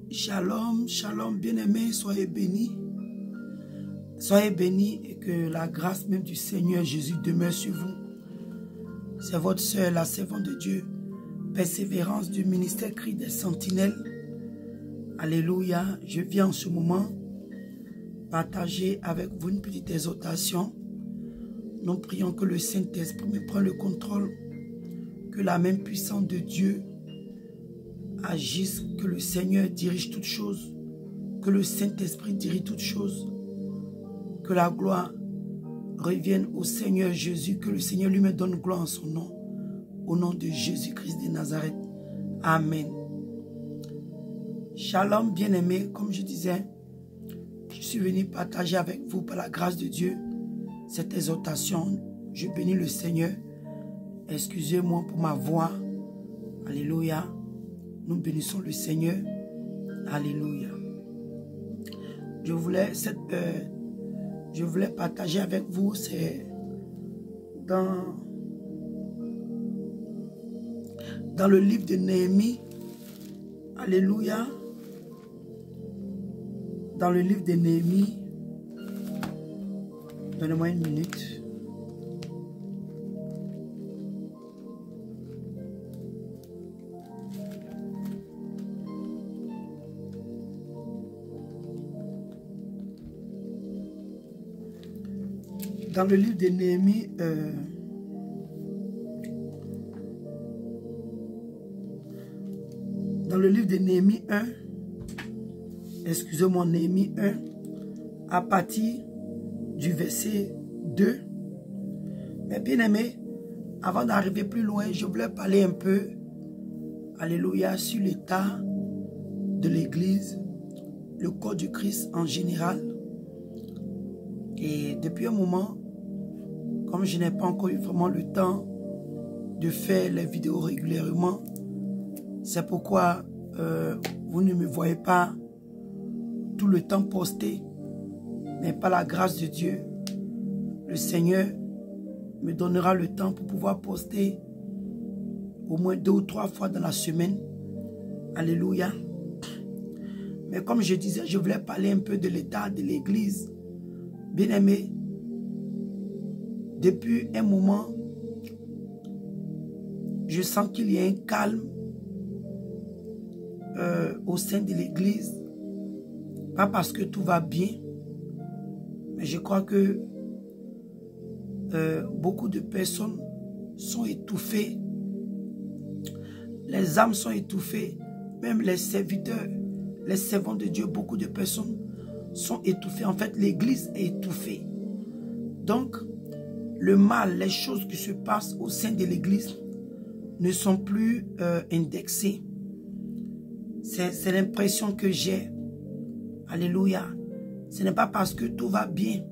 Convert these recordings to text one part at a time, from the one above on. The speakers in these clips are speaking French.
Shalom, shalom, bien-aimés, soyez bénis. Soyez bénis et que la grâce même du Seigneur Jésus demeure sur vous. C'est votre sœur, la servante de Dieu, Persévérance du ministère Cri des Sentinelles. Alléluia, je viens en ce moment partager avec vous une petite exhortation. Nous prions que le Saint-Esprit me prenne le contrôle, que la main puissante de Dieu agisse, que le Seigneur dirige toutes choses, que le Saint-Esprit dirige toutes choses, que la gloire revienne au Seigneur Jésus, que le Seigneur lui me donne gloire en son nom, au nom de Jésus-Christ de Nazareth. Amen. Shalom, bien-aimés, comme je disais, je suis venu partager avec vous par la grâce de Dieu cette exhortation. Je bénis le Seigneur. Excusez-moi pour ma voix. Alléluia. Nous bénissons le Seigneur. Alléluia. Je voulais partager avec vous, c'est dans le livre de Néhémie. Alléluia. Dans le livre de Néhémie. Donnez-moi une minute. Dans le livre de Néhémie, dans le livre de Néhémie 1, excusez-moi, Néhémie 1, à partir du verset 2. Mais bien aimé, avant d'arriver plus loin, je voulais parler un peu, alléluia, sur l'état de l'Église, le corps du Christ en général. Et depuis un moment, comme je n'ai pas encore eu vraiment le temps de faire les vidéos régulièrement, c'est pourquoi vous ne me voyez pas tout le temps poster. Mais par la grâce de Dieu, le Seigneur me donnera le temps pour pouvoir poster au moins 2 ou 3 fois dans la semaine. Alléluia. Mais comme je disais, je voulais parler un peu de l'état de l'Église. Bien-aimé, depuis un moment, je sens qu'il y a un calme au sein de l'Église. Pas parce que tout va bien, mais je crois que beaucoup de personnes sont étouffées. Les âmes sont étouffées. Même les serviteurs, les servants de Dieu, beaucoup de personnes sont étouffées. En fait, l'Église est étouffée. Donc, le mal, les choses qui se passent au sein de l'Église ne sont plus indexées. C'est l'impression que j'ai. Alléluia. Ce n'est pas parce que tout va bien.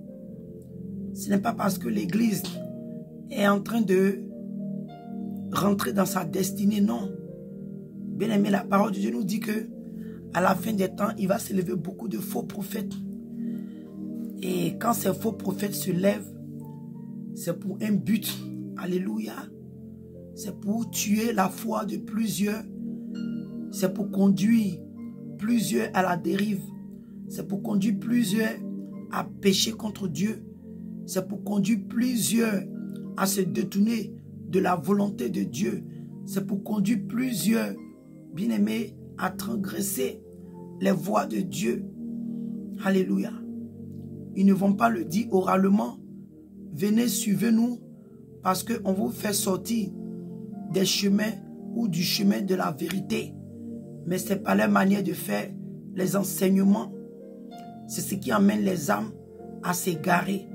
Ce n'est pas parce que l'Église est en train de rentrer dans sa destinée. Non. Bien aimé, la parole de Dieu nous dit que à la fin des temps, il va s'élever beaucoup de faux prophètes. Et quand ces faux prophètes se lèvent, c'est pour un but. Alléluia. C'est pour tuer la foi de plusieurs. C'est pour conduire plusieurs à la dérive. C'est pour conduire plusieurs à pécher contre Dieu. C'est pour conduire plusieurs à se détourner de la volonté de Dieu. C'est pour conduire plusieurs, bien-aimés, à transgresser les voies de Dieu. Alléluia. Ils ne vont pas le dire oralement. Venez, suivez-nous, parce qu'on vous fait sortir des chemins ou du chemin de la vérité. Mais ce n'est pas leur manière de faire les enseignements. C'est ce qui amène les âmes à s'égarer.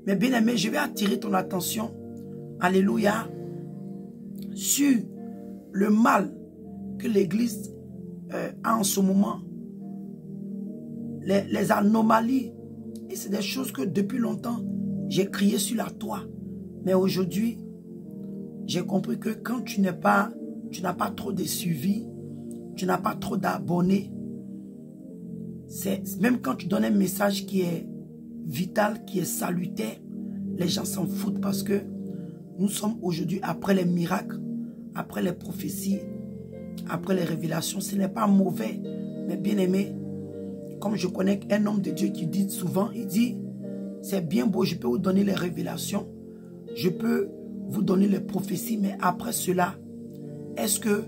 Mais bien aimé, je vais attirer ton attention, alléluia, sur le mal que l'Église a en ce moment. Les anomalies. Et c'est des choses que depuis longtemps, j'ai crié sur la toit. Mais aujourd'hui, j'ai compris que quand tu n'as pas trop de suivi, tu n'as pas trop d'abonnés, même quand tu donnes un message qui est vital, qui est salutaire, les gens s'en foutent parce que nous sommes aujourd'hui après les miracles, après les prophéties, après les révélations. Ce n'est pas mauvais Mais bien aimé, comme je connais un homme de Dieu qui dit souvent, il dit, c'est bien beau, je peux vous donner les révélations, je peux vous donner les prophéties, mais après cela, est-ce que,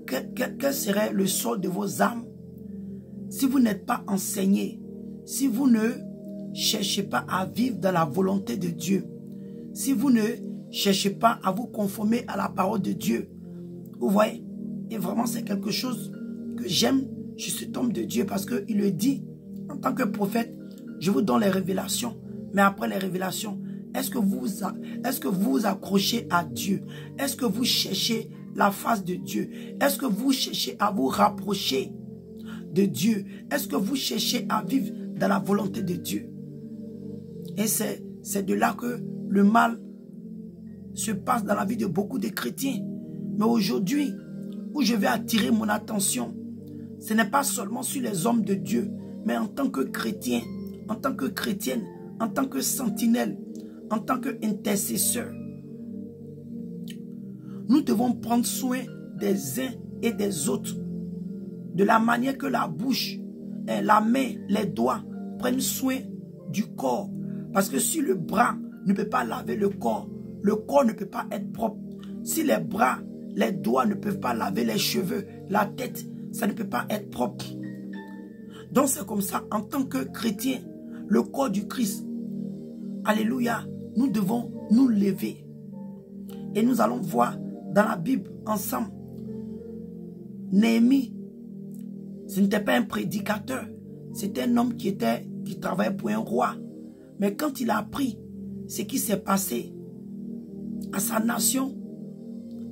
quel serait le sort de vos âmes si vous n'êtes pas enseigné, si vous ne cherchez pas à vivre dans la volonté de Dieu, si vous ne cherchez pas à vous conformer à la parole de Dieu? Vous voyez? Et vraiment, c'est quelque chose que j'aime chez cet homme de Dieu parce qu'il le dit en tant que prophète, je vous donne les révélations, mais après les révélations, est-ce que vous vous accrochez à Dieu? Est-ce que vous cherchez la face de Dieu? Est-ce que vous cherchez à vous rapprocher de Dieu? Est-ce que vous cherchez à vivre dans la volonté de Dieu? Et c'est de là que le mal se passe dans la vie de beaucoup de chrétiens. Mais aujourd'hui, où je vais attirer mon attention, ce n'est pas seulement sur les hommes de Dieu, mais en tant que chrétien, en tant que chrétienne, en tant que sentinelle, en tant qu'intercesseur. Nous devons prendre soin des uns et des autres, de la manière que la bouche, la main, les doigts prennent soin du corps. Parce que si le bras ne peut pas laver le corps ne peut pas être propre. Si les bras, les doigts ne peuvent pas laver les cheveux, la tête, ça ne peut pas être propre. Donc c'est comme ça, en tant que chrétien, le corps du Christ, alléluia, nous devons nous lever. Et nous allons voir dans la Bible ensemble, Néhémie, ce n'était pas un prédicateur, c'était un homme qui travaillait pour un roi. Mais quand il a appris ce qui s'est passé à sa nation,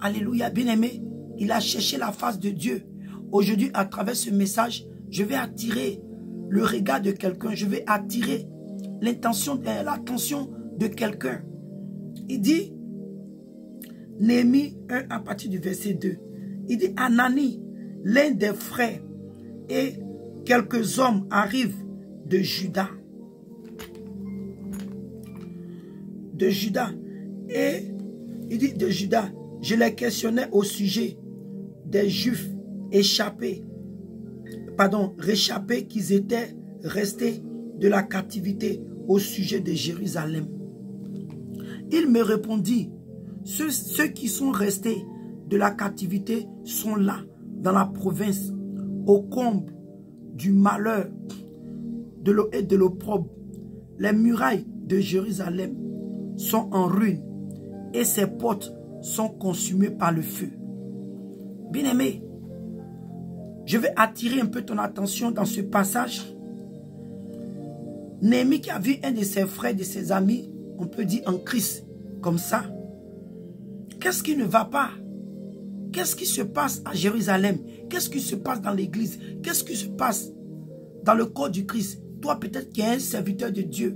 alléluia, bien-aimé, il a cherché la face de Dieu. Aujourd'hui, à travers ce message, je vais attirer le regard de quelqu'un, je vais attirer l'attention de quelqu'un. Il dit, Néhémie 1 à partir du verset 2, il dit, Anani, l'un des frères et quelques hommes arrivent de Juda. De Juda. Et il dit de Juda, je les questionnais au sujet des Juifs réchappés qu'ils étaient restés de la captivité au sujet de Jérusalem. Il me répondit, ceux qui sont restés de la captivité sont là, dans la province, au comble du malheur et de l'opprobre. Les murailles de Jérusalem sont en ruine et ses portes sont consumées par le feu. Bien-aimé, je vais attirer un peu ton attention dans ce passage. Néhémie qui a vu un de ses frères, de ses amis, on peut dire en Christ, comme ça. Qu'est-ce qui ne va pas? Qu'est-ce qui se passe à Jérusalem? Qu'est-ce qui se passe dans l'église? Qu'est-ce qui se passe dans le corps du Christ? Toi, peut-être qui es un serviteur de Dieu.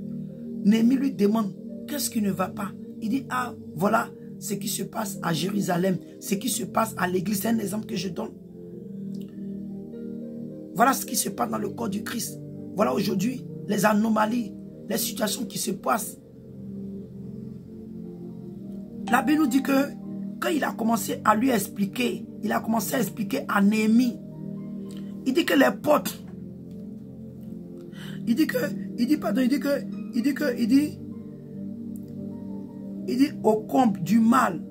Néhémie lui demande, qu'est-ce qui ne va pas? Il dit, ah, voilà ce qui se passe à Jérusalem, ce qui se passe à l'église. C'est un exemple que je donne. Voilà ce qui se passe dans le corps du Christ. Voilà aujourd'hui les anomalies, les situations qui se passent. La Bible nous dit que quand il a commencé à lui expliquer, il a commencé à expliquer à Néhémie, il dit que les portes, il dit au comble du mal,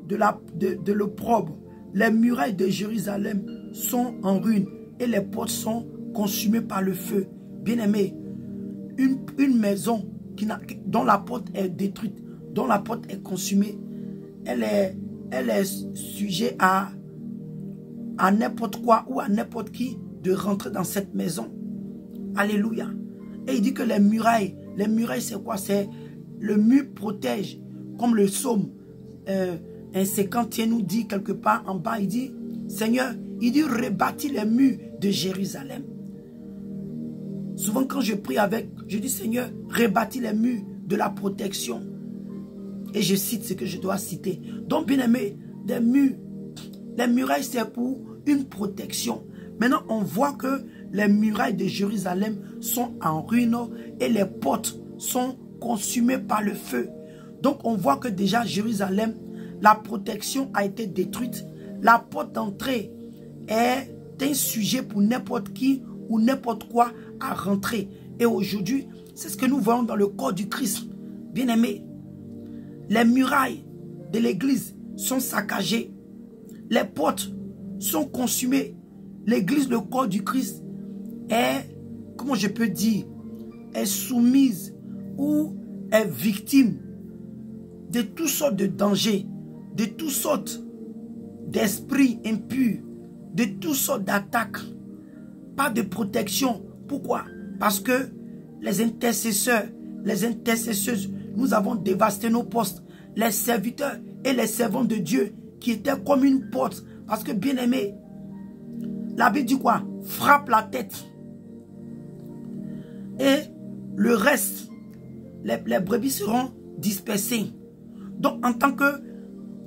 de l'opprobre, les murailles de Jérusalem sont en ruine et les portes sont consumées par le feu. Bien-aimé, une maison dont la porte est détruite, dont la porte est consumée, elle est sujet à n'importe quoi ou à n'importe qui de rentrer dans cette maison. Alléluia. Et il dit que les murailles c'est quoi? C'est le mur protège, comme le psaume 50 nous dit quelque part en bas, il dit, Seigneur, il dit rebâtis les murs de Jérusalem. Souvent quand je prie je dis Seigneur, rebâtis les murs de la protection. Et je cite ce que je dois citer. Donc bien aimé, les murailles c'est pour une protection. Maintenant on voit que les murailles de Jérusalem sont en ruine et les portes sont consumées par le feu. Donc on voit que déjà Jérusalem, la protection a été détruite. La porte d'entrée est un sujet pour n'importe qui ou n'importe quoi à rentrer. Et aujourd'hui, c'est ce que nous voyons dans le corps du Christ. Bien-aimés, les murailles de l'église sont saccagées. Les portes sont consumées. L'église, le corps du Christ, est, comment je peux dire, est soumise ou est victime de toutes sortes de dangers, de toutes sortes d'esprits impurs, de toutes sortes d'attaques. Pas de protection. Pourquoi? Parce que les intercesseurs, les intercesseuses, nous avons dévasté nos postes. Les serviteurs et les servants de Dieu qui étaient comme une porte. Parce que, bien aimé, la Bible dit quoi? Frappe la tête. Et le reste, les brebis seront dispersées. Donc, en tant que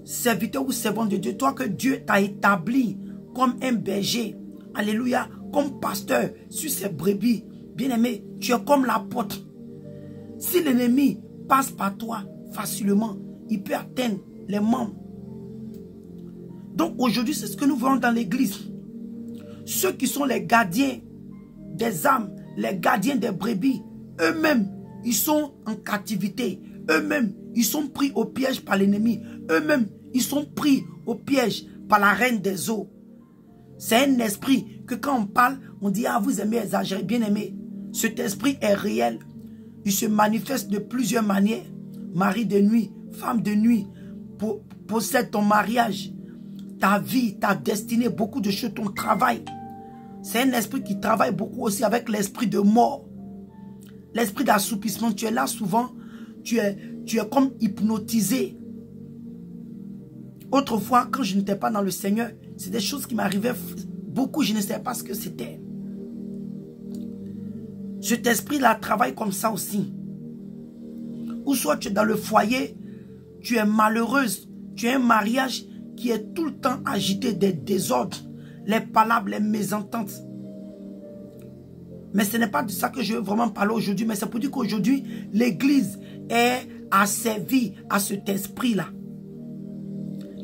serviteur ou servant de Dieu, toi que Dieu t'a établi comme un berger, alléluia, comme pasteur sur ces brebis, bien aimé, tu es comme la porte. Si l'ennemi passe par toi facilement, il peut atteindre les membres. Donc aujourd'hui, c'est ce que nous voyons dans l'église. Ceux qui sont les gardiens des âmes, les gardiens des brebis, eux-mêmes, ils sont en captivité. Eux-mêmes, ils sont pris au piège par l'ennemi. Eux-mêmes, ils sont pris au piège par la reine des eaux. C'est un esprit que quand on parle, on dit, ah, vous aimez exagérer, bien aimé. Cet esprit est réel. Il se manifeste de plusieurs manières. Mari de nuit, femme de nuit, possède ton mariage, ta vie, ta destinée, beaucoup de choses, ton travail. C'est un esprit qui travaille beaucoup aussi avec l'esprit de mort. L'esprit d'assoupissement, tu es là souvent, tu es comme hypnotisé. Autrefois, quand je n'étais pas dans le Seigneur, c'est des choses qui m'arrivaient beaucoup, je ne savais pas ce que c'était. Cet esprit-là travaille comme ça aussi. Ou soit tu es dans le foyer, tu es malheureuse, tu as un mariage qui est tout le temps agité des désordres, les palabres, les mésententes. Mais ce n'est pas de ça que je veux vraiment parler aujourd'hui, mais c'est pour dire qu'aujourd'hui, l'église est asservie à cet esprit-là.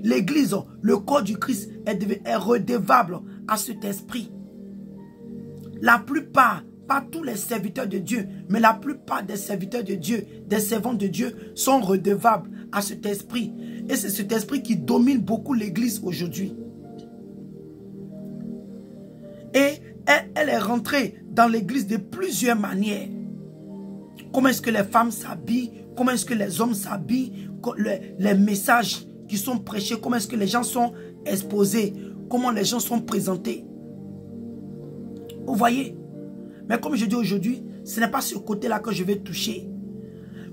L'église, le corps du Christ est redevable à cet esprit. La plupart, pas tous les serviteurs de Dieu, mais la plupart des serviteurs de Dieu, des servants de Dieu sont redevables à cet esprit. Et c'est cet esprit qui domine beaucoup l'église aujourd'hui. Et elle est rentrée dans l'église de plusieurs manières. Comment est-ce que les femmes s'habillent? Comment est-ce que les hommes s'habillent? Les messages qui sont prêchés, comment est-ce que les gens sont exposés? Comment les gens sont présentés? Vous voyez? Mais comme je dis aujourd'hui, ce n'est pas ce côté-là que je vais toucher.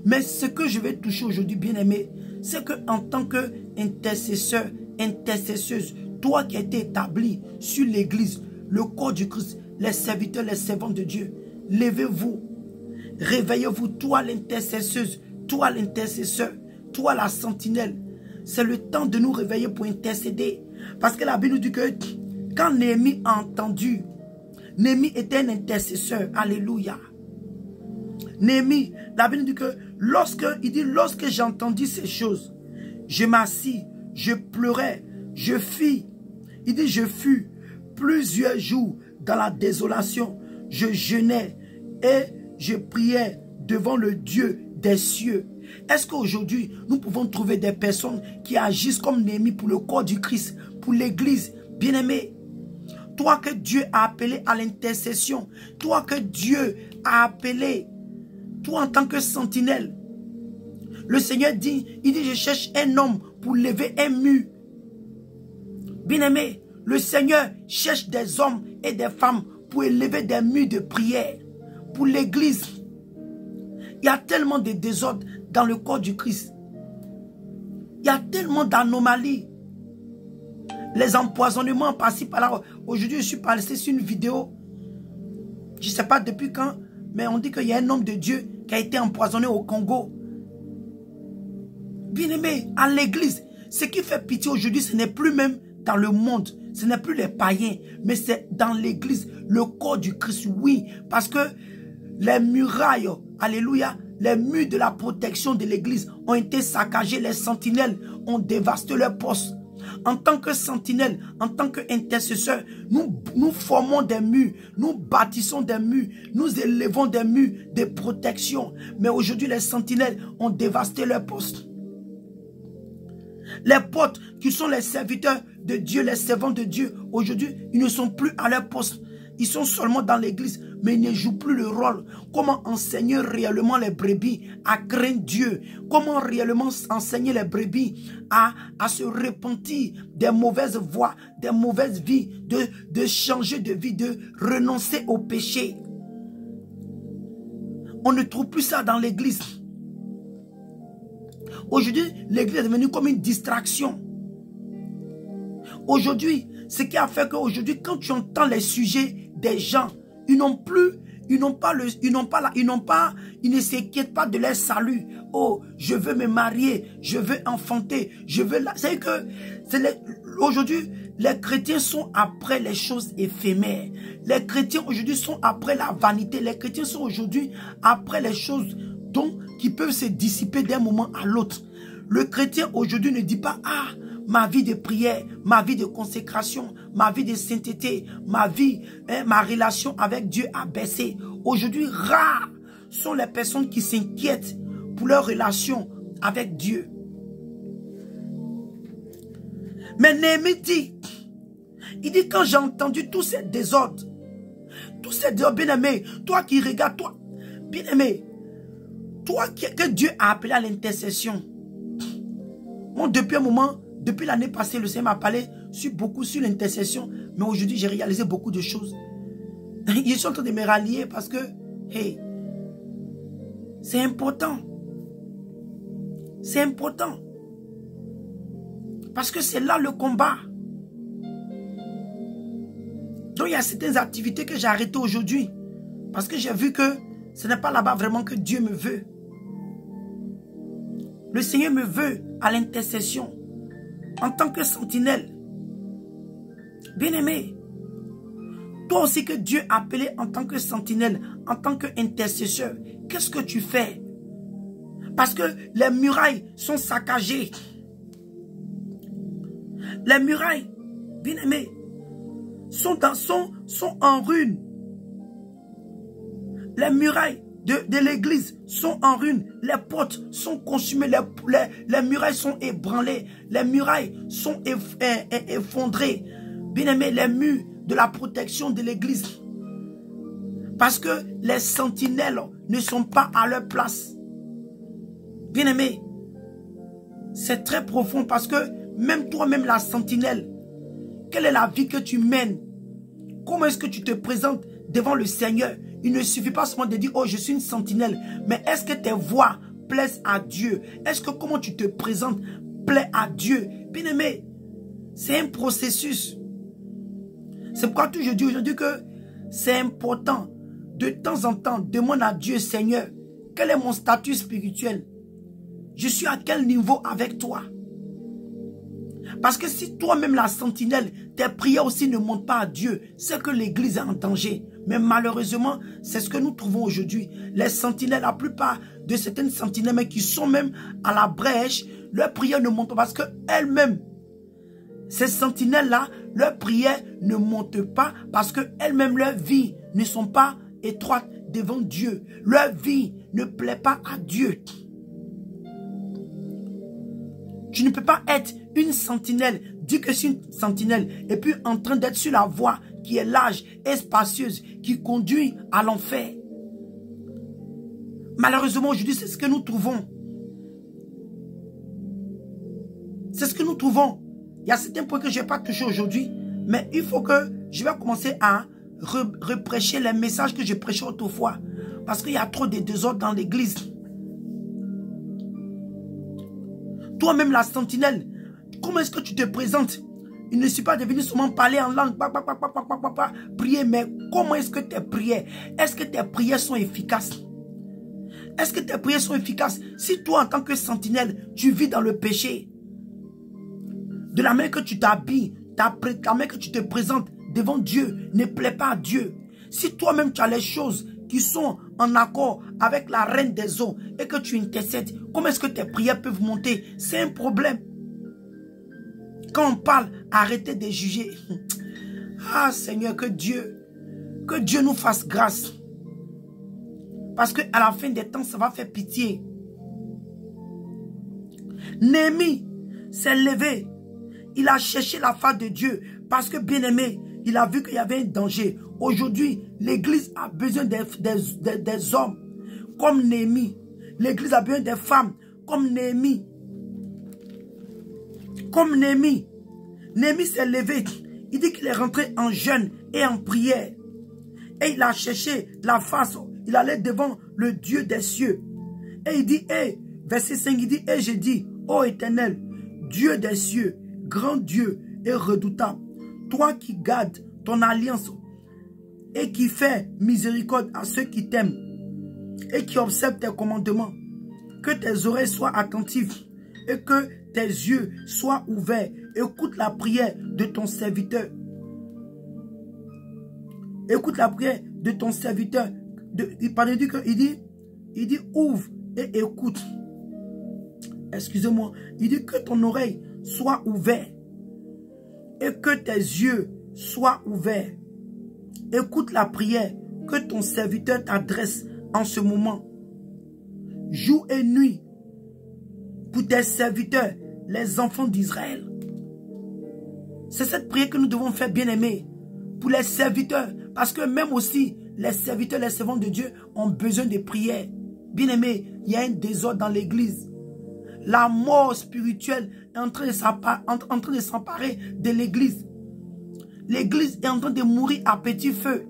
Mais ce que je vais toucher aujourd'hui, bien aimé, c'est qu'en tant qu'intercesseur, intercesseuse, toi qui as été établi sur l'église, le corps du Christ, les serviteurs, les servants de Dieu, levez-vous, réveillez-vous, toi l'intercesseuse, toi l'intercesseur, toi la sentinelle. C'est le temps de nous réveiller pour intercéder. Parce que la Bible nous dit que quand Néhémie a entendu, Néhémie était un intercesseur. Alléluia. Néhémie, la Bible nous dit que lorsque j'ai entendu ces choses, je m'assis, je pleurais, je fis. Il dit, je fus plusieurs jours dans la désolation. Je jeûnais et je priais devant le Dieu des cieux. Est-ce qu'aujourd'hui, nous pouvons trouver des personnes qui agissent comme Néhémie pour le corps du Christ, pour l'église? Bien-aimé, toi que Dieu a appelé à l'intercession, toi que Dieu a appelé, toi en tant que sentinelle, le Seigneur dit, il dit, je cherche un homme pour lever un mur. Bien-aimé, le Seigneur cherche des hommes et des femmes pour élever des murs de prière pour l'église. Il y a tellement de désordre dans le corps du Christ. Il y a tellement d'anomalies. Les empoisonnements par-ci, par-là. Aujourd'hui, je suis passé sur une vidéo. Je ne sais pas depuis quand, mais on dit qu'il y a un homme de Dieu qui a été empoisonné au Congo. Bien-aimé, à l'église, ce qui fait pitié aujourd'hui, ce n'est plus même dans le monde. Ce n'est plus les païens, mais c'est dans l'église, le corps du Christ, oui. Parce que les murailles, alléluia, les murs de la protection de l'église ont été saccagés. Les sentinelles ont dévasté leurs postes. En tant que sentinelle, en tant qu'intercesseur, nous formons des murs, nous bâtissons des murs, nous élevons des murs de protection. Mais aujourd'hui, les sentinelles ont dévasté leur poste. Les portes qui sont les serviteurs de Dieu, les servants de Dieu, aujourd'hui, ils ne sont plus à leur poste. Ils sont seulement dans l'église, mais ils ne jouent plus le rôle. Comment enseigner réellement les brebis à craindre Dieu? Comment réellement enseigner les brebis à se repentir des mauvaises voies, des mauvaises vies, de changer de vie, de renoncer au péché? On ne trouve plus ça dans l'église. Aujourd'hui, l'église est devenue comme une distraction. Aujourd'hui, ce qui a fait qu'aujourd'hui, quand tu entends les sujets des gens, ils ne s'inquiètent pas de leur salut. Oh, je veux me marier, je veux enfanter, je veux... C'est que aujourd'hui, les chrétiens sont après les choses éphémères. Les chrétiens aujourd'hui sont après la vanité. Les chrétiens sont aujourd'hui après les choses qui peuvent se dissiper d'un moment à l'autre. Le chrétien aujourd'hui ne dit pas « Ah, ma vie de prière, ma vie de consécration, ma vie de sainteté, ma vie, ma relation avec Dieu a baissé. » Aujourd'hui, rares sont les personnes qui s'inquiètent pour leur relation avec Dieu. Mais Néhémie dit, il dit quand j'ai entendu tous ces désordres, bien-aimé, toi qui regardes, toi, bien-aimé, toi que Dieu a appelé à l'intercession. Moi, depuis un moment, depuis l'année passée, le Seigneur m'a parlé beaucoup sur l'intercession. Mais aujourd'hui, j'ai réalisé beaucoup de choses. Je suis en train de me rallier parce que, hey, c'est important. C'est important. Parce que c'est là le combat. Donc, il y a certaines activités que j'ai arrêtées aujourd'hui. Parce que j'ai vu que ce n'est pas là-bas vraiment que Dieu me veut. Le Seigneur me veut à l'intercession. En tant que sentinelle. Bien-aimé. Toi aussi que Dieu a appelé en tant que sentinelle, en tant qu'intercesseur. Qu'est-ce que tu fais? Parce que les murailles sont saccagées. Les murailles, bien-aimé, sont en ruine. Les murailles de l'église sont en ruine. Les portes sont consumées. Les murailles sont ébranlées. Les murailles sont effondrées. Bien-aimé, les murs de la protection de l'église. Parce que les sentinelles ne sont pas à leur place. Bien-aimé, c'est très profond parce que même toi-même la sentinelle, quelle est la vie que tu mènes? Comment est-ce que tu te présentes devant le Seigneur? Il ne suffit pas seulement de dire, oh, je suis une sentinelle. Mais est-ce que tes voix plaisent à Dieu? Est-ce que comment tu te présentes plaît à Dieu? Bien-aimé, c'est un processus. C'est pourquoi je dis aujourd'hui que c'est important. De temps en temps, demande à Dieu, Seigneur, quel est mon statut spirituel? Je suis à quel niveau avec toi? Parce que si toi-même la sentinelle, tes prières aussi ne montent pas à Dieu, c'est que l'église est en danger. Mais malheureusement, c'est ce que nous trouvons aujourd'hui. Les sentinelles, la plupart de certaines sentinelles mais qui sont même à la brèche, leurs prières ne montent pas parce qu'elles-mêmes, ces sentinelles-là, leurs prières ne montent pas parce qu'elles-mêmes, leurs vies ne sont pas étroites devant Dieu. Leur vie ne plaît pas à Dieu. Tu ne peux pas être une sentinelle, dis que c'est une sentinelle, et puis en train d'être sur la voie qui est large et spacieuse, qui conduit à l'enfer. Malheureusement, aujourd'hui, c'est ce que nous trouvons. C'est ce que nous trouvons. Il y a certains points que je n'ai pas touché aujourd'hui, mais il faut que je vais commencer à reprêcher les messages que je prêchais autrefois. Parce qu'il y a trop de désordre dans l'église. Toi-même, la sentinelle, comment est-ce que tu te présentes? Il ne suffit pas de venir seulement parler en langue, prier, mais comment est-ce que tes prières, est-ce que tes prières sont efficaces? Est-ce que tes prières sont efficaces? Si toi, en tant que sentinelle, tu vis dans le péché, de la manière que tu t'habilles, la manière que tu te présentes devant Dieu ne plaît pas à Dieu. Si toi-même tu as les choses qui sont en accord avec la reine des eaux et que tu intercèdes, comment est-ce que tes prières peuvent monter? C'est un problème. Quand on parle, arrêtez de juger. Ah Seigneur, que Dieu nous fasse grâce. Parce qu'à la fin des temps, ça va faire pitié. Néhémie s'est levé. Il a cherché la face de Dieu. Parce que bien aimé, il a vu qu'il y avait un danger. Aujourd'hui, l'église a besoin des hommes comme Néhémie. L'église a besoin des femmes comme Néhémie. Comme Néhémie. Néhémie s'est levé. Il dit qu'il est rentré en jeûne et en prière. Et il a cherché la face. Il allait devant le Dieu des cieux. Et il dit, verset 5, il dit, et je dis, ô Éternel, Dieu des cieux, grand Dieu et redoutable, toi qui gardes ton alliance et qui fais miséricorde à ceux qui t'aiment et qui observent tes commandements, que tes oreilles soient attentives et que tes yeux soient ouverts. Écoute la prière de ton serviteur. Écoute la prière de ton serviteur. Il dit ouvre et écoute. Excusez-moi. Il dit que ton oreille soit ouverte et que tes yeux soient ouverts. Écoute la prière que ton serviteur t'adresse en ce moment. Jour et nuit pour tes serviteurs, les enfants d'Israël. C'est cette prière que nous devons faire, bien-aimés, pour les serviteurs. Parce que même aussi, les serviteurs, les servants de Dieu ont besoin de prières. Bien-aimés, il y a un désordre dans l'église. La mort spirituelle est en train de s'emparer de l'église. L'église est en train de mourir à petit feu.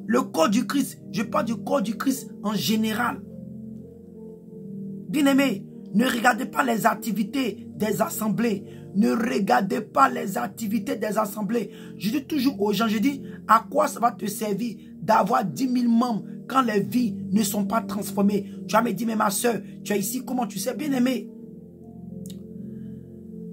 Le corps du Christ, je parle du corps du Christ en général. Bien-aimés, ne regardez pas les activités des assemblées. Ne regardez pas les activités des assemblées. Je dis toujours aux gens, je dis, à quoi ça va te servir d'avoir 10 000 membres quand les vies ne sont pas transformées? Tu vas me dire, mais ma soeur, tu es ici, comment tu sais? Bien-aimé,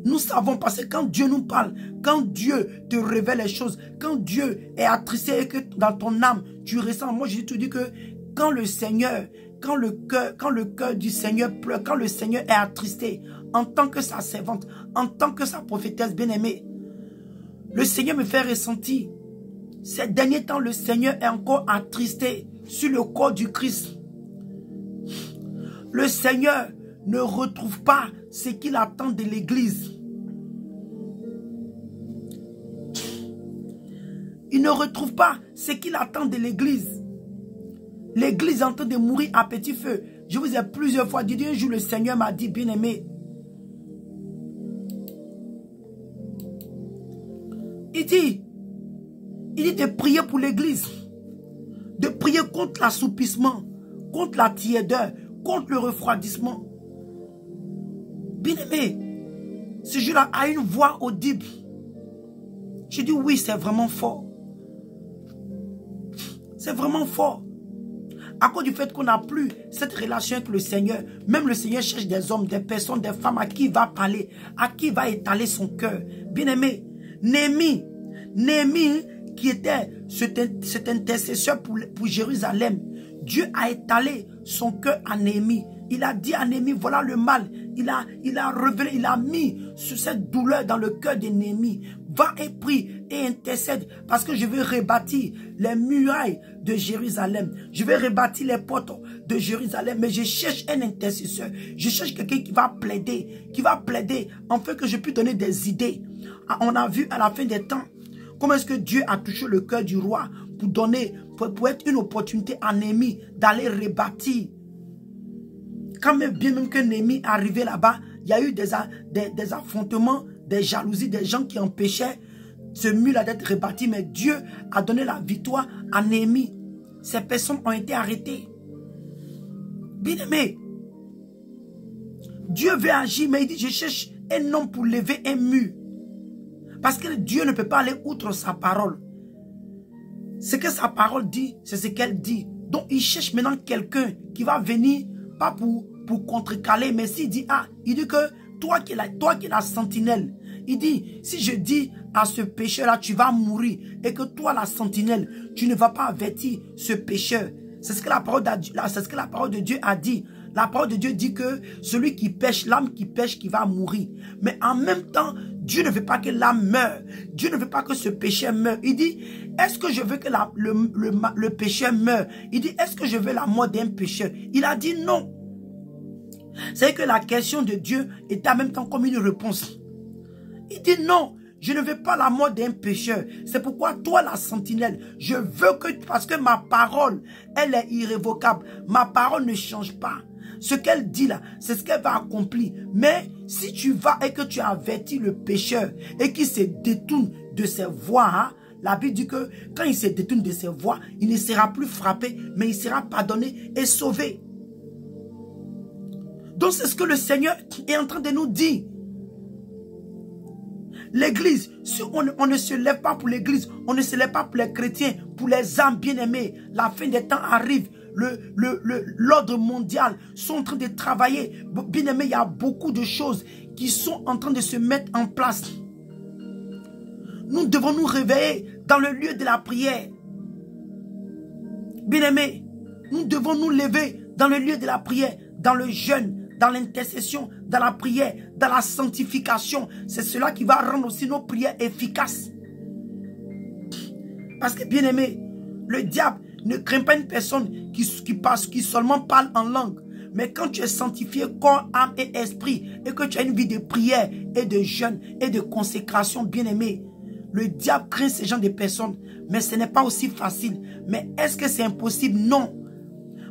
nous savons parce que quand Dieu nous parle, quand Dieu te révèle les choses, quand Dieu est attristé et que dans ton âme, tu ressens. Moi, je te dis que quand le Seigneur, quand le cœur du Seigneur pleure, quand le Seigneur est attristé, en tant que sa servante, en tant que sa prophétesse bien-aimée, le Seigneur me fait ressentir. Ces derniers temps, le Seigneur est encore attristé sur le corps du Christ. Le Seigneur ne retrouve pas ce qu'il attend de l'église. Il ne retrouve pas ce qu'il attend de l'église. L'église est en train de mourir à petit feu. Je vous ai plusieurs fois dit, un jour le Seigneur m'a dit, bien-aimé, il dit de prier pour l'église, de prier contre l'assoupissement, contre la tiédeur, contre le refroidissement. Bien-aimé, ce jour-là a une voix audible. J'ai dit oui, c'est vraiment fort. C'est vraiment fort. À cause du fait qu'on n'a plus cette relation avec le Seigneur, même le Seigneur cherche des hommes, des personnes, des femmes à qui il va parler, à qui il va étaler son cœur. Bien-aimé, Néhémie qui était cet intercesseur pour Jérusalem, Dieu a étalé son cœur à Néhémie. Il a dit à Néhémie, voilà le mal. Il a révélé, il a mis sur cette douleur dans le cœur de Néhémie. Va et prie et intercède parce que je vais rebâtir les murailles de Jérusalem. Je vais rebâtir les portes de Jérusalem. Mais je cherche un intercesseur. Je cherche quelqu'un qui va plaider afin que je puisse donner des idées. On a vu à la fin des temps comment est-ce que Dieu a touché le cœur du roi pour être une opportunité à Néhémie d'aller rebâtir. Quand même, bien même que Néhémie est arrivé là-bas, il y a eu des affrontements, des jalousies, des gens qui empêchaient ce mur-là d'être rebâti. Mais Dieu a donné la victoire à Néhémie. Ces personnes ont été arrêtées. Bien aimé, Dieu veut agir, mais il dit, je cherche un homme pour lever un mur. Parce que Dieu ne peut pas aller outre sa parole. Ce que sa parole dit, c'est ce qu'elle dit. Donc il cherche maintenant quelqu'un qui va venir, pas pour contrecaler, mais s'il dit, il dit que toi qui es la sentinelle, il dit, si je dis à ce pécheur-là, tu vas mourir, et que toi, la sentinelle, tu ne vas pas avertir ce pécheur. C'est ce que la parole de Dieu a dit La parole de Dieu dit que celui qui pêche, l'âme qui pêche, qui va mourir. Mais en même temps, Dieu ne veut pas que l'âme meure. Dieu ne veut pas que ce pécheur meure. Il dit, est-ce que je veux que le pécheur meure? Il dit, est-ce que je veux la mort d'un pécheur? Il a dit non. C'est que la question de Dieu est en même temps comme une réponse. Il dit non. Je ne veux pas la mort d'un pécheur. C'est pourquoi toi, la sentinelle, je veux que, parce que ma parole, elle est irrévocable. Ma parole ne change pas. Ce qu'elle dit là, c'est ce qu'elle va accomplir. Mais si tu vas et que tu avertis le pécheur et qu'il se détourne de ses voies, hein, la Bible dit que quand il se détourne de ses voies, il ne sera plus frappé, mais il sera pardonné et sauvé. Donc c'est ce que le Seigneur est en train de nous dire. L'église, si on ne se lève pas pour l'église, on ne se lève pas pour les chrétiens, pour les âmes bien-aimées, la fin des temps arrive, l'ordre mondial sont en train de travailler. Bien-aimés, il y a beaucoup de choses qui sont en train de se mettre en place. Nous devons nous réveiller dans le lieu de la prière. Bien-aimés, nous devons nous lever dans le lieu de la prière, dans le jeûne, dans l'intercession, dans la prière, dans la sanctification. C'est cela qui va rendre aussi nos prières efficaces. Parce que, bien aimé, le diable ne craint pas une personne qui seulement parle en langue. Mais quand tu es sanctifié corps, âme et esprit, et que tu as une vie de prière et de jeûne et de consécration, bien aimé, le diable craint ces gens de personnes. Mais ce n'est pas aussi facile. Mais est-ce que c'est impossible? Non.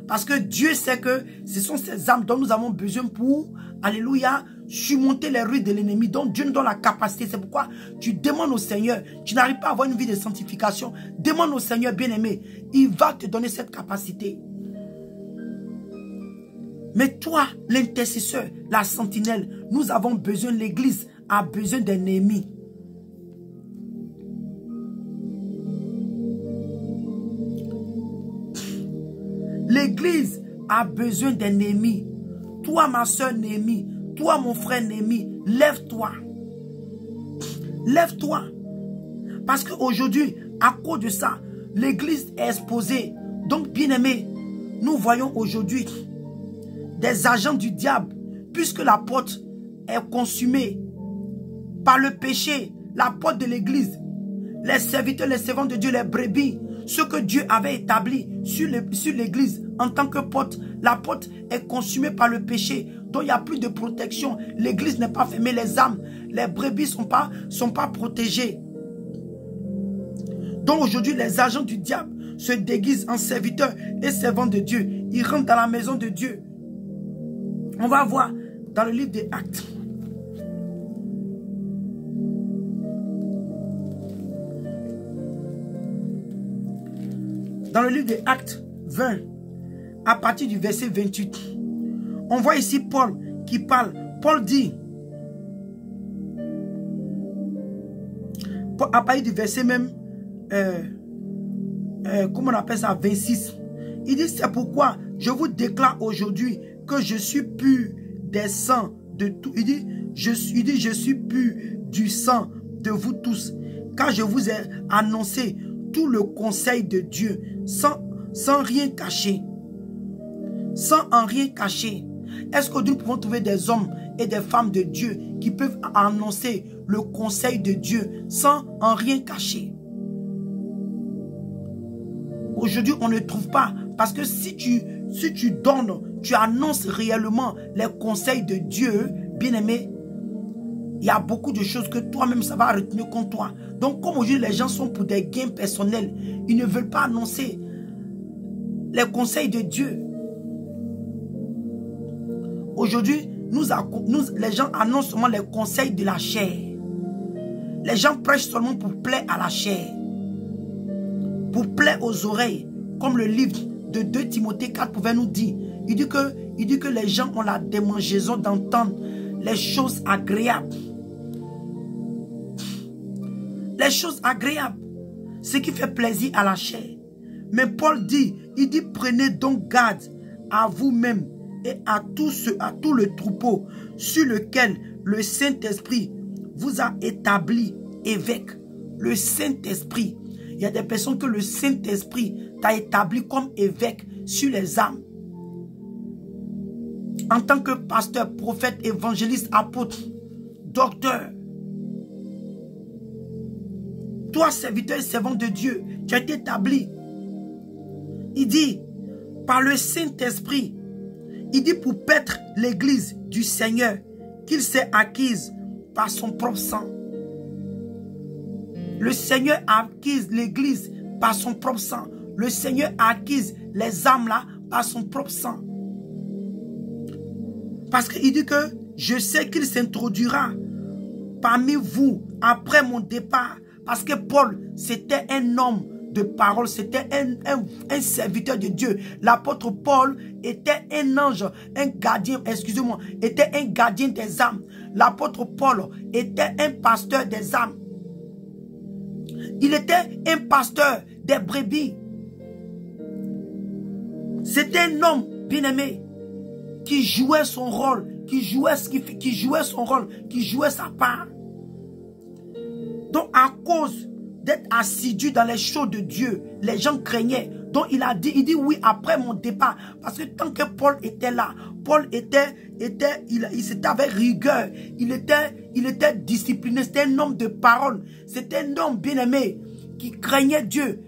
Parce que Dieu sait que ce sont ces âmes dont nous avons besoin pour, alléluia, surmonter les ruines de l'ennemi. Donc Dieu nous donne la capacité. C'est pourquoi tu demandes au Seigneur. Tu n'arrives pas à avoir une vie de sanctification. Demande au Seigneur bien-aimé. Il va te donner cette capacité. Mais toi, l'intercesseur, la sentinelle, nous avons besoin, l'église a besoin d'un ennemi. L'église a besoin d'un Néhémie. Toi, ma soeur Néhémie, toi, mon frère Néhémie, lève-toi. Lève-toi. Parce qu'aujourd'hui, à cause de ça, l'église est exposée. Donc, bien-aimés, nous voyons aujourd'hui des agents du diable, puisque la porte est consumée par le péché, la porte de l'église, les serviteurs, les servants de Dieu, les brebis, ce que Dieu avait établi sur l'église en tant que porte, la porte est consumée par le péché. Donc il n'y a plus de protection. L'église n'est pas fermée, les âmes, les brebis ne sont pas protégées. Donc aujourd'hui, les agents du diable se déguisent en serviteurs et servants de Dieu. Ils rentrent dans la maison de Dieu. On va voir dans le livre des Actes. Dans le livre des Actes 20, à partir du verset 28, on voit ici Paul qui parle. Paul dit, à partir du verset même, comment on appelle ça, 26, il dit, c'est pourquoi je vous déclare aujourd'hui que je suis pur des sangs de tout. Il dit, je suis pur du sang de vous tous, car je vous ai annoncé tout le conseil de Dieu, sans rien cacher. Sans en rien cacher. Est-ce que nous pouvons trouver des hommes et des femmes de Dieu qui peuvent annoncer le conseil de Dieu sans en rien cacher? Aujourd'hui, on ne trouve pas. Parce que si tu donnes, tu annonces réellement les conseils de Dieu, bien-aimé, il y a beaucoup de choses que toi-même, ça va retenir contre toi. Donc, comme aujourd'hui, les gens sont pour des gains personnels, ils ne veulent pas annoncer les conseils de Dieu. Aujourd'hui, les gens annoncent seulement les conseils de la chair. Les gens prêchent seulement pour plaire à la chair. Pour plaire aux oreilles. Comme le livre de 2 Timothée 4 pouvait nous dire. Il dit que les gens ont la démangeaison d'entendre les choses agréables. Les choses agréables. Ce qui fait plaisir à la chair. Mais Paul dit, il dit, prenez donc garde à vous-même et à tout le troupeau sur lequel le Saint-Esprit vous a établi évêque. Le Saint-Esprit. Il y a des personnes que le Saint-Esprit t'a établi comme évêque sur les âmes. en tant que pasteur, prophète, évangéliste, apôtre, docteur, toi, serviteur et servant de Dieu, tu as été établi. Il dit, par le Saint-Esprit, il dit pour paître l'église du Seigneur qu'il s'est acquise par son propre sang. Le Seigneur a acquis l'église par son propre sang. Le Seigneur a acquis les âmes là par son propre sang. Parce qu'il dit que je sais qu'il s'introduira parmi vous après mon départ. Parce que Paul, c'était un homme de parole, c'était un serviteur de Dieu. L'apôtre Paul était un ange, un gardien, excusez-moi, était un gardien des âmes. L'apôtre Paul était un pasteur des âmes. Il était un pasteur des brebis. C'était un homme bien-aimé qui jouait son rôle, qui jouait son rôle, qui jouait sa part. Donc à cause d'être assidu dans les choses de Dieu, les gens craignaient. Donc il dit oui après mon départ. Parce que tant que Paul était là, Paul il s'était avec rigueur. Il était discipliné. C'était un homme de parole. C'était un homme bien-aimé qui craignait Dieu.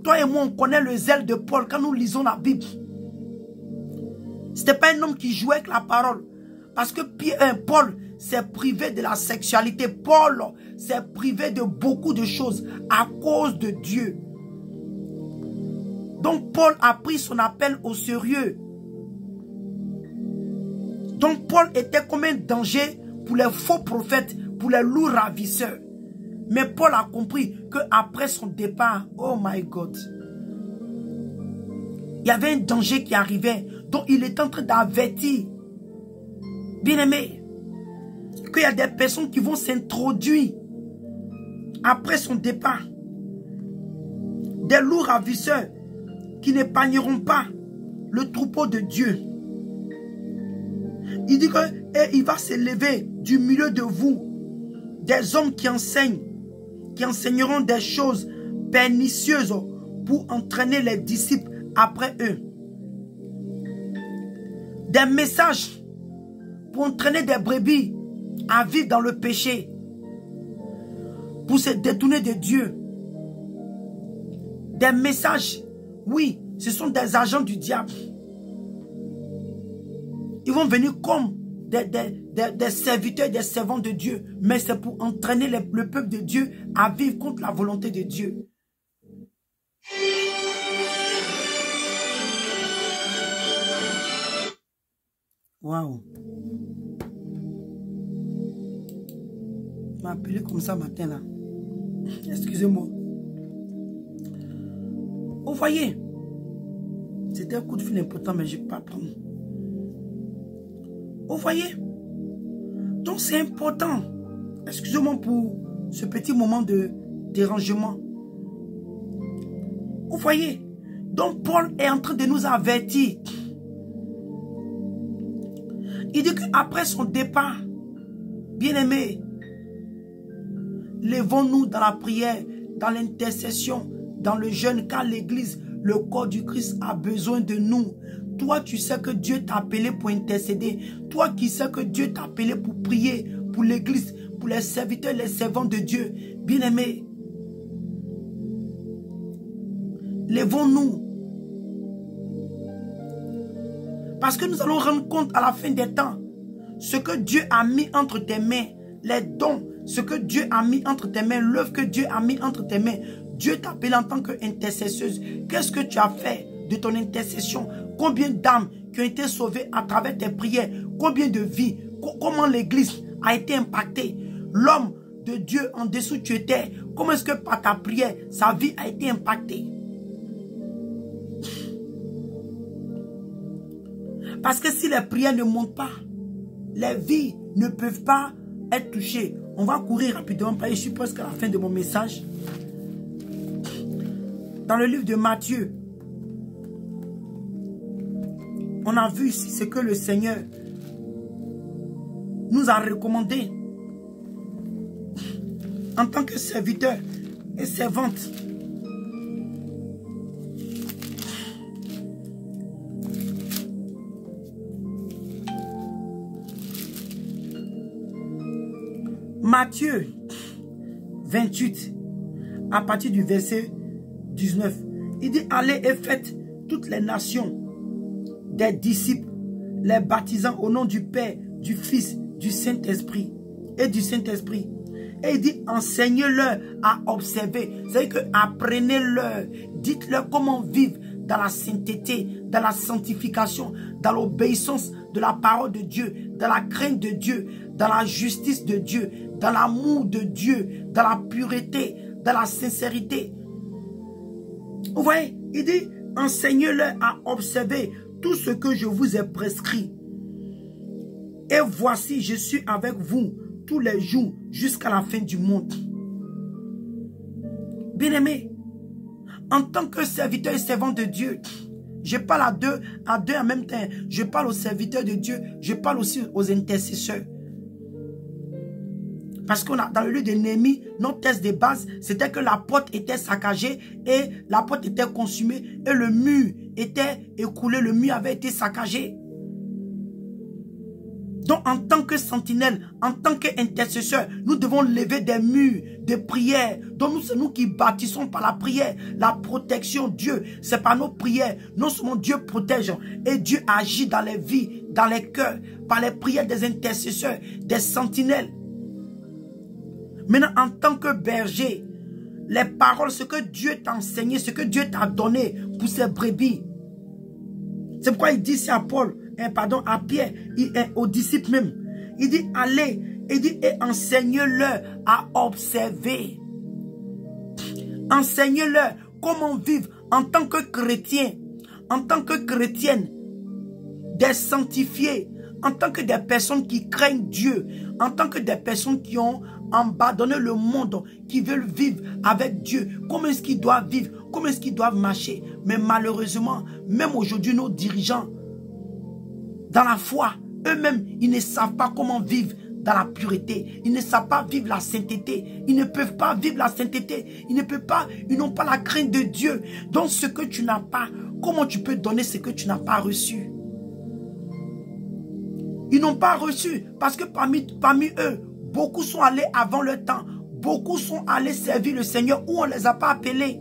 Toi et moi, on connaît le zèle de Paul quand nous lisons la Bible. C'était pas un homme qui jouait avec la parole. Parce que Paul s'est privé de la sexualité. Paul s'est privé de beaucoup de choses à cause de Dieu. Donc Paul a pris son appel au sérieux. Donc Paul était comme un danger pour les faux prophètes, pour les loups ravisseurs. Mais Paul a compris qu'après son départ, oh my God, il y avait un danger qui arrivait. Donc il est en train d'avertir, bien-aimé, qu'il y a des personnes qui vont s'introduire après son départ. Des loups ravisseurs qui n'épargneront pas le troupeau de Dieu. Il dit qu'il va s'élever du milieu de vous des hommes qui enseigneront des choses pernicieuses pour entraîner les disciples après eux. Des messages pour entraîner des brebis à vivre dans le péché, pour se détourner de Dieu. Des messages, oui, ce sont des agents du diable. Ils vont venir comme des serviteurs, des servants de Dieu, mais c'est pour entraîner le peuple de Dieu à vivre contre la volonté de Dieu. Waouh! Il m'a appelé comme ça matin là. Excusez-moi. Vous voyez, c'était un coup de fil important, mais je ne vais pas prendre. Vous voyez? Donc c'est important. Excusez-moi pour ce petit moment de dérangement. Vous voyez? Donc Paul est en train de nous avertir. Il dit qu'après son départ, bien-aimés, levons-nous dans la prière, dans l'intercession, dans le jeûne, car l'église, le corps du Christ a besoin de nous. Toi, tu sais que Dieu t'a appelé pour intercéder. Toi qui sais que Dieu t'a appelé pour prier pour l'église, pour les serviteurs, les servants de Dieu. Bien-aimés, levons-nous. Parce que nous allons rendre compte à la fin des temps, ce que Dieu a mis entre tes mains, les dons, ce que Dieu a mis entre tes mains, l'œuvre que Dieu a mis entre tes mains. Dieu t'appelle en tant qu'intercesseuse. Qu'est-ce que tu as fait de ton intercession? Combien d'âmes qui ont été sauvées à travers tes prières? Combien de vies? Comment l'église a été impactée? L'homme de Dieu en dessous tu étais, comment est-ce que par ta prière, sa vie a été impactée? Parce que si les prières ne montent pas, les vies ne peuvent pas être touchées. On va courir rapidement, je suis presque à la fin de mon message. Dans le livre de Matthieu, on a vu ici ce que le Seigneur nous a recommandé en tant que serviteur et servante. Matthieu 28, à partir du verset 19, il dit, allez et faites toutes les nations des disciples, les baptisant au nom du Père, du Fils, du Saint-Esprit et du Saint-Esprit. Et il dit, enseignez-leur à observer. C'est-à-dire que apprenez-leur, dites-leur comment vivre dans la sainteté, dans la sanctification, dans l'obéissance de la parole de Dieu, dans la crainte de Dieu, dans la justice de Dieu, dans l'amour de Dieu, dans la pureté, dans la sincérité. Vous voyez, il dit, enseignez-leur à observer tout ce que je vous ai prescrit. Et voici, je suis avec vous tous les jours jusqu'à la fin du monde. Bien-aimés, en tant que serviteur et servant de Dieu, je parle à deux en même temps. Je parle aux serviteurs de Dieu, je parle aussi aux intercesseurs. Parce qu'on a dans le lieu de Néhémie, notre test de base, c'était que la porte était saccagée et la porte était consumée et le mur était écoulé, le mur avait été saccagé. Donc en tant que sentinelle, en tant qu'intercesseur, nous devons lever des murs de prière. Donc c'est nous qui bâtissons par la prière, la protection. Dieu, c'est par nos prières. Non seulement Dieu protège et Dieu agit dans les vies, dans les cœurs, par les prières des intercesseurs, des sentinelles. Maintenant, en tant que berger, les paroles, ce que Dieu t'a enseigné, ce que Dieu t'a donné pour ses brebis. C'est pourquoi il dit ici à Paul, à Pierre, aux disciples même. Il dit, allez, il dit, et enseignez-leur à observer. Enseignez-leur comment vivre en tant que chrétien, en tant que chrétienne, des sanctifiés, en tant que des personnes qui craignent Dieu, en tant que des personnes qui ont abandonné le monde, qui veulent vivre avec Dieu. Comment est-ce qu'ils doivent vivre? Comment est-ce qu'ils doivent marcher? Mais malheureusement, même aujourd'hui, nos dirigeants, dans la foi, eux-mêmes, ils ne savent pas comment vivre dans la pureté. Ils ne savent pas vivre la sainteté. Ils ne peuvent pas vivre la sainteté. Ils ne peuvent pas, ils n'ont pas la crainte de Dieu. Donc ce que tu n'as pas, comment tu peux donner ce que tu n'as pas reçu? Ils n'ont pas reçu parce que parmi eux, beaucoup sont allés avant leur temps. Beaucoup sont allés servir le Seigneur où on ne les a pas appelés.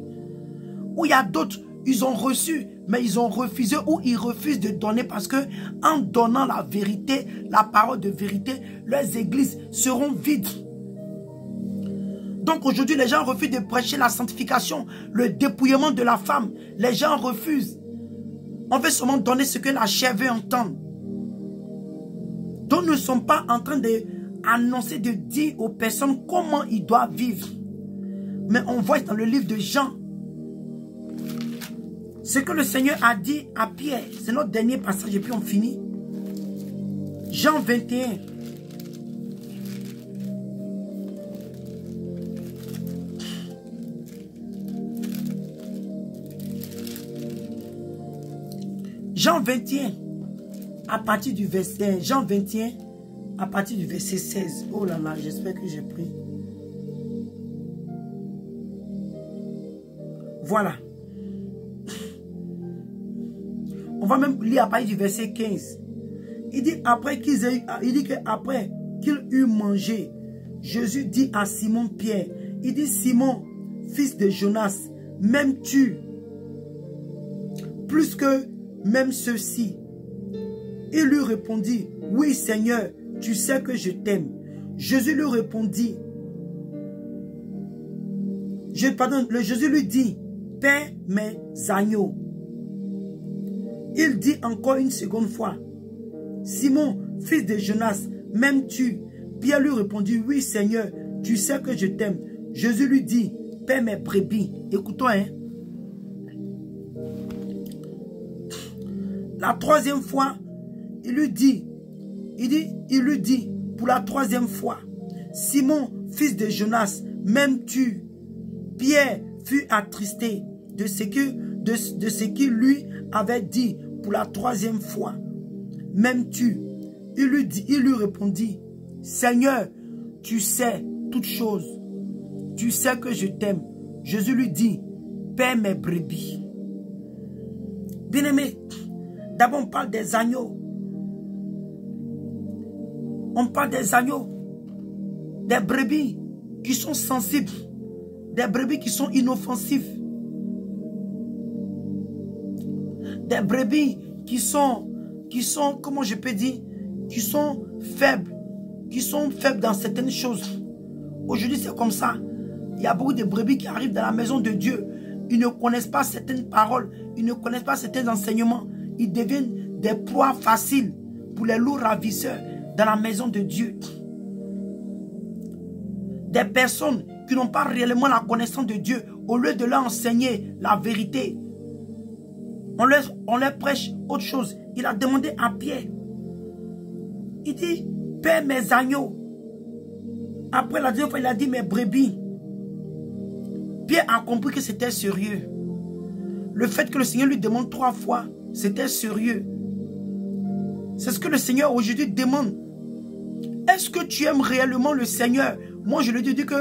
Où il y a d'autres, ils ont reçu, mais ils ont refusé ou ils refusent de donner parce que en donnant la vérité, la parole de vérité, leurs églises seront vides. Donc aujourd'hui, les gens refusent de prêcher la sanctification, le dépouillement de la femme. Les gens refusent. On veut seulement donner ce que la chair veut entendre. Donc nous ne sommes pas en train d'annoncer, de dire aux personnes comment ils doivent vivre. Mais on voit dans le livre de Jean, ce que le Seigneur a dit à Pierre. C'est notre dernier passage et puis on finit. Jean 21. Jean 21. À partir du verset, Jean 21, à partir du verset 16. Oh là là, j'espère que j'ai pris. Voilà. On va même lire à partir du verset 15. Il dit après qu'ils eurent mangé, Jésus dit à Simon Pierre, il dit, Simon, fils de Jonas, m'aimes-tu plus que même ceux-ci? Il lui répondit, oui Seigneur, tu sais que je t'aime. Jésus lui répondit, Jésus lui dit, paie mes agneaux. Il dit encore une seconde fois, Simon, fils de Jonas, m'aimes-tu? Pierre lui répondit, oui Seigneur, tu sais que je t'aime. Jésus lui dit, paie mes brebis. Écoutons, hein. La troisième fois, il lui dit, pour la troisième fois, Simon, fils de Jonas, m'aimes-tu? Pierre fut attristé de ce qu'il lui avait dit pour la troisième fois. M'aimes-tu? Il lui répondit, Seigneur, tu sais toutes choses. Tu sais que je t'aime. Jésus lui dit, paie mes brebis. Bien-aimé, d'abord on parle des agneaux. On parle des agneaux. Des brebis qui sont sensibles. Des brebis qui sont inoffensives. Des brebis qui sont, comment je peux dire, qui sont faibles dans certaines choses. Aujourd'hui, c'est comme ça. Il y a beaucoup de brebis qui arrivent dans la maison de Dieu. Ils ne connaissent pas certaines paroles. Ils ne connaissent pas certains enseignements. Ils deviennent des proies faciles pour les loups ravisseurs dans la maison de Dieu. Des personnes qui n'ont pas réellement la connaissance de Dieu, au lieu de leur enseigner la vérité, on leur prêche autre chose. Il a demandé à Pierre. Il dit, Père, mes agneaux. Après la deuxième fois, il a dit, mes brebis. Pierre a compris que c'était sérieux. Le fait que le Seigneur lui demande 3 fois, c'était sérieux. C'est ce que le Seigneur aujourd'hui demande. Est-ce que tu aimes réellement le Seigneur? Moi, je lui dis que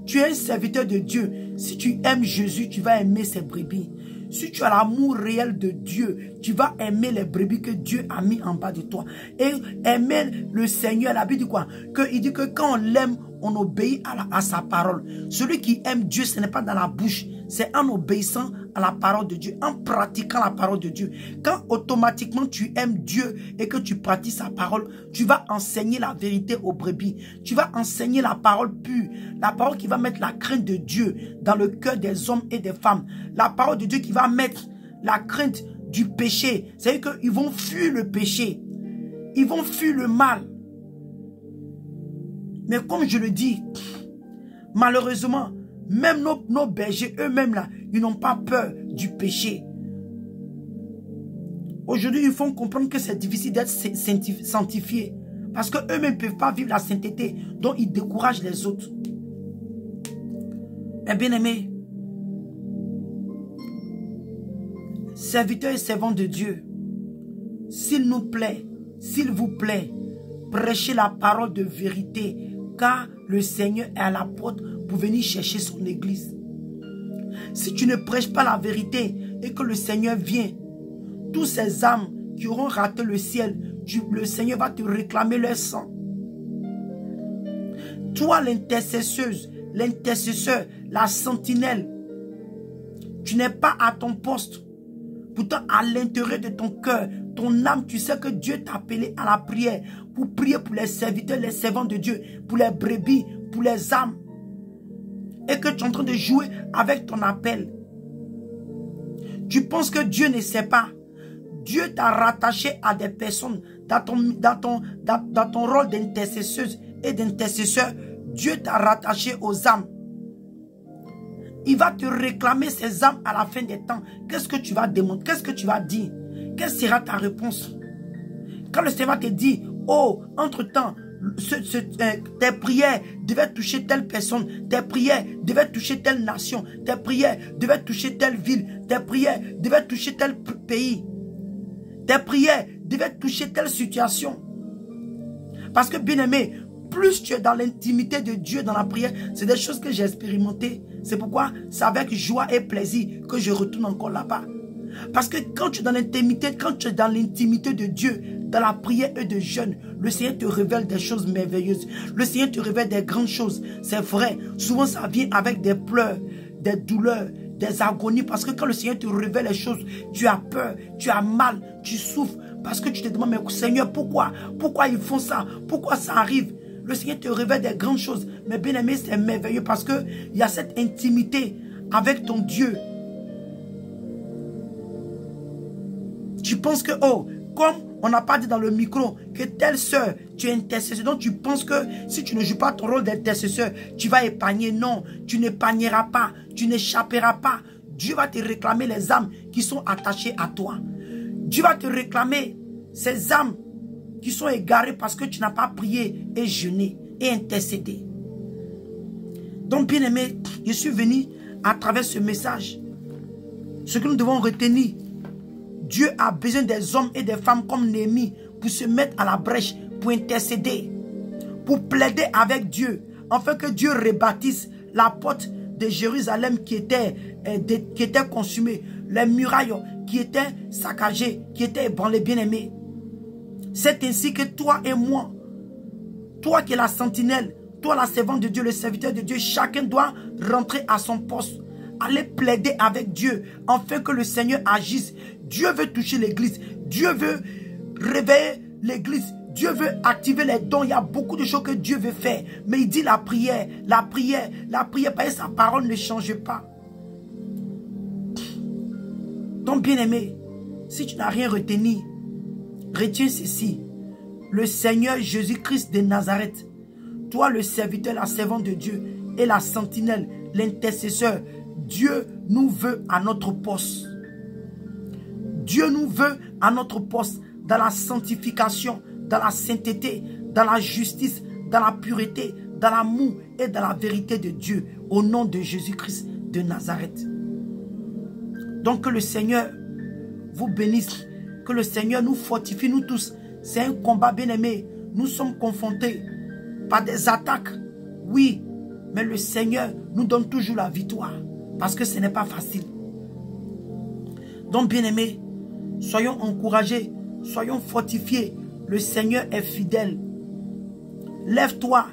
tu es un serviteur de Dieu. Si tu aimes Jésus, tu vas aimer ses brebis. Si tu as l'amour réel de Dieu, tu vas aimer les brebis que Dieu a mis en bas de toi. Et aimer le Seigneur, la Bible dit quoi? Il dit que quand on l'aime, on obéit à sa parole. Celui qui aime Dieu, ce n'est pas dans la bouche, c'est en obéissant à la parole de Dieu, en pratiquant la parole de Dieu. Quand automatiquement tu aimes Dieu et que tu pratiques sa parole, tu vas enseigner la vérité aux brebis. Tu vas enseigner la parole pure, la parole qui va mettre la crainte de Dieu dans le cœur des hommes et des femmes. La parole de Dieu qui va mettre la crainte du péché. C'est-à-dire qu'ils vont fuir le péché. Ils vont fuir le mal. Mais comme je le dis, malheureusement, même nos bergers eux-mêmes là, ils n'ont pas peur du péché. Aujourd'hui, ils font comprendre que c'est difficile d'être sanctifié. Parce qu'eux-mêmes ne peuvent pas vivre la sainteté, donc ils découragent les autres. Mais bien aimés, serviteurs et servants de Dieu, s'il nous plaît, s'il vous plaît, prêchez la parole de vérité, car le Seigneur est à la porte pour venir chercher son église. Si tu ne prêches pas la vérité et que le Seigneur vient, tous ces âmes qui auront raté le ciel, le Seigneur va te réclamer leur sang. Toi, l'intercesseuse, l'intercesseur, la sentinelle, tu n'es pas à ton poste. Pourtant, à l'intérieur de ton cœur, ton âme, tu sais que Dieu t'a appelé à la prière pour prier pour les serviteurs, les servants de Dieu, pour les brebis, pour les âmes. Et que tu es en train de jouer avec ton appel. Tu penses que Dieu ne sait pas. Dieu t'a rattaché à des personnes dans ton rôle d'intercesseuse et d'intercesseur. Dieu t'a rattaché aux âmes. Il va te réclamer ces âmes à la fin des temps. Qu'est-ce que tu vas demander? Qu'est-ce que tu vas dire? Quelle sera ta réponse? Quand le Seigneur te dit, oh, entre-temps, tes prières devaient toucher telle personne, tes prières devaient toucher telle nation, tes prières devaient toucher telle ville, tes prières devaient toucher tel pays, tes prières devaient toucher telle situation. Parce que bien aimé, plus tu es dans l'intimité de Dieu dans la prière, c'est des choses que j'ai expérimentées. C'est pourquoi c'est avec joie et plaisir que je retourne encore là-bas. Parce que quand tu es dans l'intimité, de Dieu, dans la prière et de jeûne, le Seigneur te révèle des choses merveilleuses. Le Seigneur te révèle des grandes choses. C'est vrai, souvent ça vient avec des pleurs, des douleurs, des agonies. Parce que quand le Seigneur te révèle les choses, tu as peur, tu as mal, tu souffres. Parce que tu te demandes, mais Seigneur, pourquoi? Pourquoi ils font ça? Pourquoi ça arrive? Le Seigneur te révèle des grandes choses. Mais bien aimé, c'est merveilleux parce qu'il y a cette intimité avec ton Dieu. Tu penses que, oh, comme on n'a pas dit dans le micro que telle soeur, tu es intercesseur. Donc tu penses que si tu ne joues pas ton rôle d'intercesseur, tu vas épargner. Non, tu n'épargneras pas, tu n'échapperas pas. Dieu va te réclamer les âmes qui sont attachées à toi. Dieu va te réclamer ces âmes qui sont égarées parce que tu n'as pas prié et jeûné et intercédé. Donc bien aimé, je suis venu à travers ce message. Ce que nous devons retenir, Dieu a besoin des hommes et des femmes comme Néhémie pour se mettre à la brèche, pour intercéder, pour plaider avec Dieu, afin que Dieu rebâtisse la porte de Jérusalem qui était consumée, les murailles qui étaient saccagées, qui étaient ébranlées, bien-aimés. C'est ainsi que toi et moi, toi qui es la sentinelle, Toi, la servante de Dieu, le serviteur de Dieu, chacun doit rentrer à son poste. Aller plaider avec Dieu, afin que le Seigneur agisse. Dieu veut toucher l'église. Dieu veut réveiller l'église. Dieu veut activer les dons. Il y a beaucoup de choses que Dieu veut faire. Mais il dit la prière, la prière, la prière. Parce que sa parole ne change pas. Donc, bien-aimé, si tu n'as rien retenu, retiens ceci. Le Seigneur Jésus-Christ de Nazareth, toi le serviteur, la servante de Dieu et la sentinelle, l'intercesseur, Dieu nous veut à notre poste. Dieu nous veut à notre poste dans la sanctification, dans la sainteté, dans la justice, dans la pureté, dans l'amour et dans la vérité de Dieu, au nom de Jésus-Christ de Nazareth. Donc que le Seigneur vous bénisse, que le Seigneur nous fortifie, nous tous. C'est un combat bien-aimé. Nous sommes confrontés par des attaques, oui, mais le Seigneur nous donne toujours la victoire, parce que ce n'est pas facile. Donc bien-aimés, soyons encouragés, soyons fortifiés. Le Seigneur est fidèle. Lève-toi,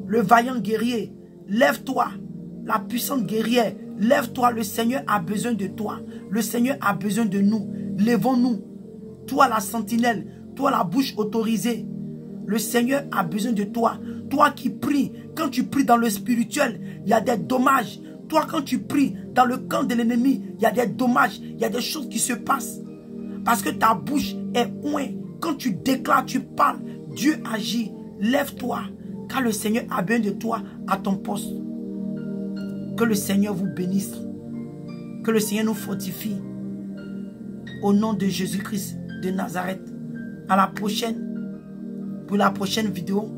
le vaillant guerrier. Lève-toi, la puissante guerrière. Lève-toi, le Seigneur a besoin de toi. Le Seigneur a besoin de nous. Lèvons-nous. Toi la sentinelle, toi la bouche autorisée. Le Seigneur a besoin de toi. Toi qui pries, quand tu pries dans le spirituel, il y a des dommages. Toi quand tu pries dans le camp de l'ennemi, il y a des dommages, il y a des choses qui se passent. Parce que ta bouche est oint. Quand tu déclares, tu parles, Dieu agit. Lève-toi, car le Seigneur a besoin de toi à ton poste. Que le Seigneur vous bénisse. Que le Seigneur nous fortifie. Au nom de Jésus-Christ de Nazareth. À la prochaine. Pour la prochaine vidéo.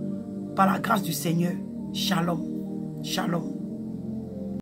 Par la grâce du Seigneur. Shalom. Shalom.